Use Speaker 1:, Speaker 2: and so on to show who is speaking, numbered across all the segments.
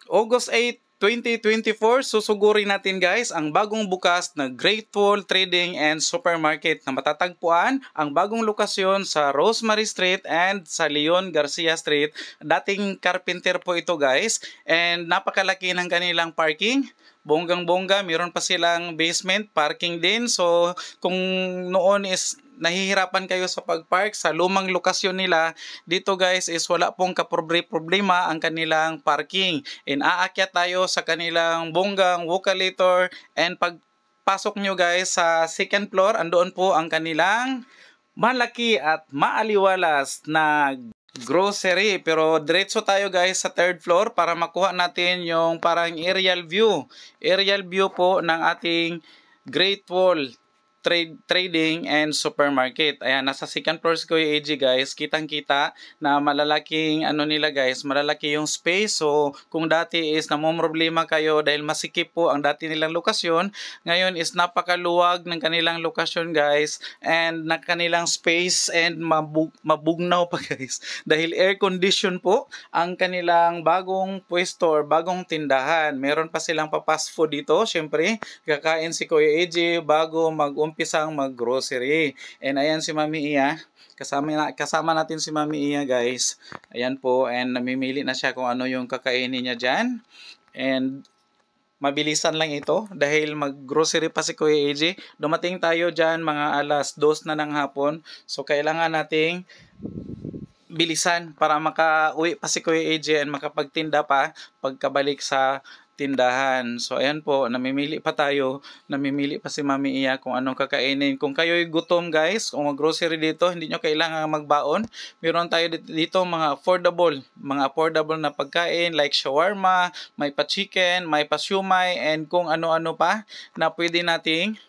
Speaker 1: August 8, 2024, susugurin natin guys ang bagong bukas na Great Wall Trading and Supermarket na matatagpuan ang bagong lokasyon sa Rosemary Street and sa Leon Garcia Street. Dating carpenter po ito guys, and napakalaki ng kanilang parking. Bonggang-bongga, meron pa silang basement parking din. So kung noon is nahihirapan kayo sa pagpark sa lumang lokasyon nila, dito guys is wala pong kaproblema ang kanilang parking. And aakyat tayo sa kanilang bonggang vocalator, and pagpasok nyo guys sa second floor, andoon po ang kanilang malaki at maaliwalas na grocery. Pero diretso tayo guys sa third floor para makuha natin yung parang aerial view. Aerial view po ng ating Great Wall Trading and Supermarket. Ayan, nasa second floor si Kuya AJ guys. Kitang-kita na malalaking ano nila guys, malalaki yung space. So, kung dati is namomroblema kayo dahil masikip po ang dati nilang lokasyon, ngayon is napakaluwag ng kanilang lokasyon guys, and na kanilang space, and mabugnaw pa guys. Dahil air condition po ang kanilang bagong pwesto or bagong tindahan. Meron pa silang pa-fast food dito. Syempre, kakain si Kuya AJ bago mag-umpisang mag-grocery. And ayan si Mami Iya. Kasama natin si Mami Iya guys. Ayan po, and namimili na siya kung ano yung kakainin niya dyan. And mabilisan lang ito dahil mag-grocery pa si Kuya AJ. Dumating tayo dyan mga alas 2 na ng hapon. So kailangan nating bilisan para makauwi pa si Kuya AJ and makapagtinda pa pagkabalik sa tindahan. So ayan po, namimili pa tayo, namimili pa si Mami Iya kung anong kakainin. Kung kayo'y gutom guys, kung mag-grocery dito, hindi nyo kailangan magbaon. Meron tayo dito mga affordable na pagkain like shawarma, may pa chicken, may pa siumay, and kung ano-ano pa na pwede nating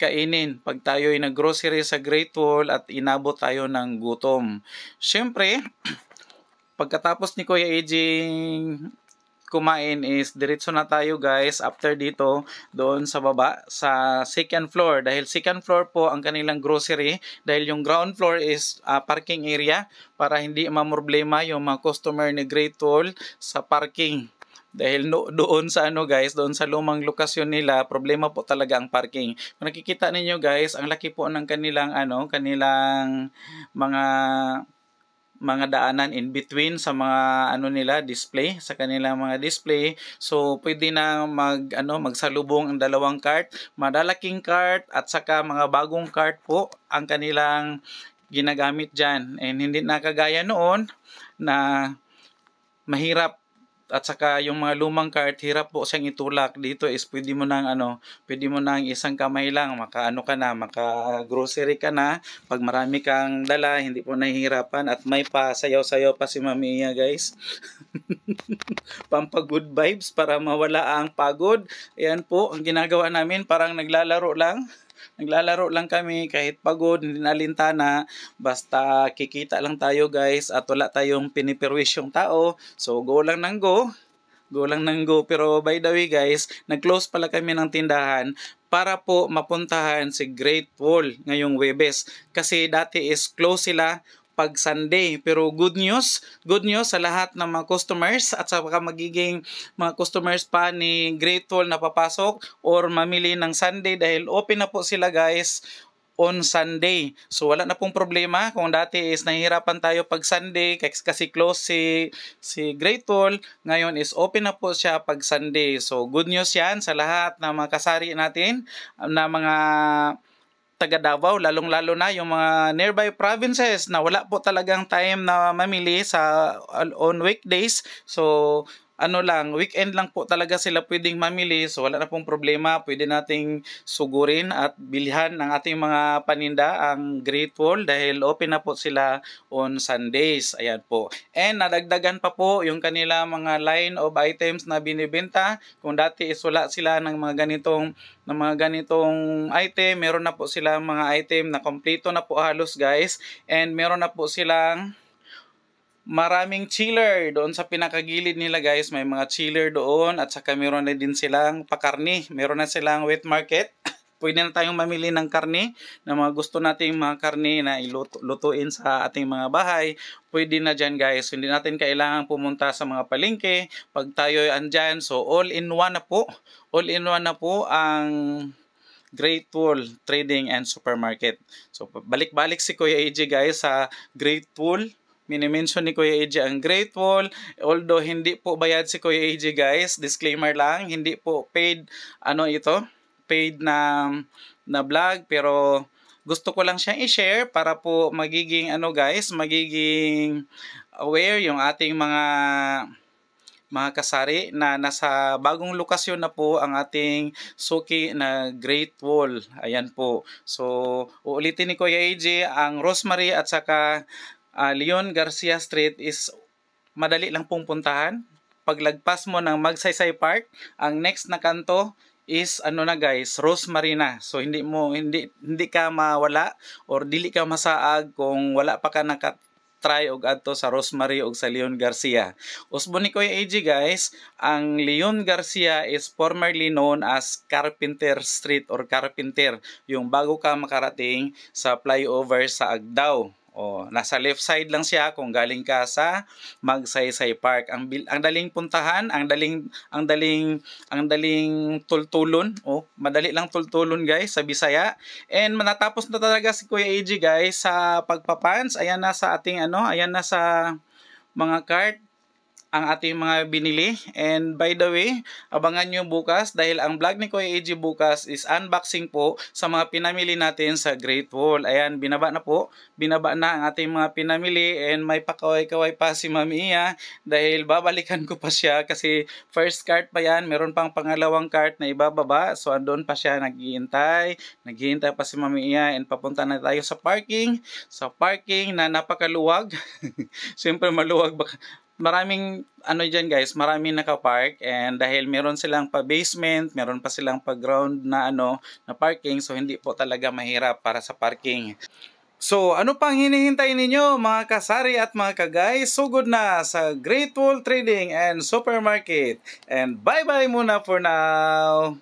Speaker 1: kainin pag tayo'y nag-grocery sa Great Wall at inabot tayo ng gutom. Siyempre, pagkatapos ni Kuya AJ kumain is diretso na tayo guys after dito doon sa baba sa second floor, dahil second floor po ang kanilang grocery, dahil yung ground floor is parking area para hindi mamroblema yung mga customer ni Great Wall sa parking. Dahil doon sa ano guys, doon sa lumang lokasyon nila, problema po talaga ang parking. Kung nakikita ninyo guys, ang laki po ng kanilang kanilang mga daanan in between sa mga nila display, sa kanilang mga display. So pwede na magsalubong ang dalawang cart, madalaking cart at saka mga bagong cart po ang kanilang ginagamit diyan. And hindi na kagaya noon na mahirap, at saka yung mga lumang cart, hirap po siyang itulak. Dito is pwede mo nang isang kamay lang, maka-grocery ka na. Pag marami kang dala, hindi po nahihirapan, at may pa sayaw-sayaw pa si Mami Iya guys. Pampa-good vibes para mawala ang pagod. Ayan po, ang ginagawa namin, parang naglalaro lang. Naglalaro lang kami kahit pagod, hindi nalintana, basta kikita lang tayo guys at wala tayong pinipirwisyong tao. So go lang ng go. Go lang ng go. Pero by the way guys, nag-close pala kami ng tindahan para po mapuntahan si Great Wall ngayong Webes. Kasi dati is close sila pag Sunday. Pero good news sa lahat ng mga customers at saka magiging mga customers pa ni Great Wall na papasok or mamili ng Sunday, dahil open na po sila guys on Sunday. So wala na pong problema. Kung dati is nahihirapan tayo pag Sunday kasi close si Great Wall, ngayon is open na po siya pag Sunday. So good news yan sa lahat ng mga kasari natin na mga taga Davao, lalong-lalo na yung mga nearby provinces na wala po talagang time na mamili on weekdays. So weekend lang po talaga sila pwedeng mamili. So wala na pong problema, pwede nating sugurin at bilhan ng ating mga paninda ang Great Wall dahil open na po sila on Sundays. Ayan po. And nadagdagan pa po yung kanila mga line of items na binibenta. Kung dati is wala sila ng mga ganitong item, meron na po sila mga item na kompleto na po halos guys. And meron na po silang maraming chiller doon sa pinakagilid nila guys. May mga chiller doon at saka meron na din silang pakarni. Meron na silang wet market. pwede na tayong mamili ng karne na mga gusto nating mga karne na lutuin sa ating mga bahay. Pwede na dyan guys. Hindi natin kailangan pumunta sa mga palengke pag tayo andyan. So all-in-one na po. All-in-one na po ang Great Wall Trading and Supermarket. So balik-balik si Kuya AJ guys sa Great Wall. Minimension ni Kuya AJ ang Great Wall. Although hindi po bayad si Kuya AJ guys. Disclaimer lang. Hindi po paid paid na vlog, pero gusto ko lang siyang i-share para po magiging magiging aware yung ating mga kasari na nasa bagong lokasyon na po ang ating suki na Great Wall. Ayan po. So uulitin ni Kuya AJ, ang Rosemary at saka Leon Garcia Street is madali lang pong puntahan. Paglagpas mo ng Magsaysay Park, ang next na kanto is guys, Rosemary na. So hindi ka mawala or dili ka masaag kung wala pa ka try og adto sa Rosemary og sa Leon Garcia. Usbo ni Kuya AJ guys, ang Leon Garcia is formerly known as Carpenter Street or Carpenter, yung bago ka makarating sa flyover sa Agdao. Nasa left side lang siya kung galing ka sa Magsaysay Park. Ang daling puntahan, ang daling tultulon. Madali lang tultulon guys sa Bisaya. And manatapos na talaga si Kuya AJ guys sa pagpapans. Ayan na sa ating ayan na sa mga cart ang ating mga binili. And by the way, abangan nyo bukas dahil ang vlog ni Kuya AJ bukas is unboxing po sa mga pinamili natin sa Great Wall. Ayan, binaba na ang ating mga pinamili and may pakaway-kaway pa si Mami Iya dahil babalikan ko pa siya kasi first cart pa yan, meron pang pangalawang cart na ibababa. So andun pa siya naghihintay pa si Mami Iya and papunta na tayo sa parking na napakaluwag. Siyempre maluwag maraming dyan guys, maraming nakapark and dahil meron silang pa-basement, meron pa silang pa-ground na na parking, so hindi po talaga mahirap para sa parking. So, ano pang hinihintay ninyo mga kasari at mga ka-guys? Sugod na sa Great Wall Trading and Supermarket. And bye-bye muna for now!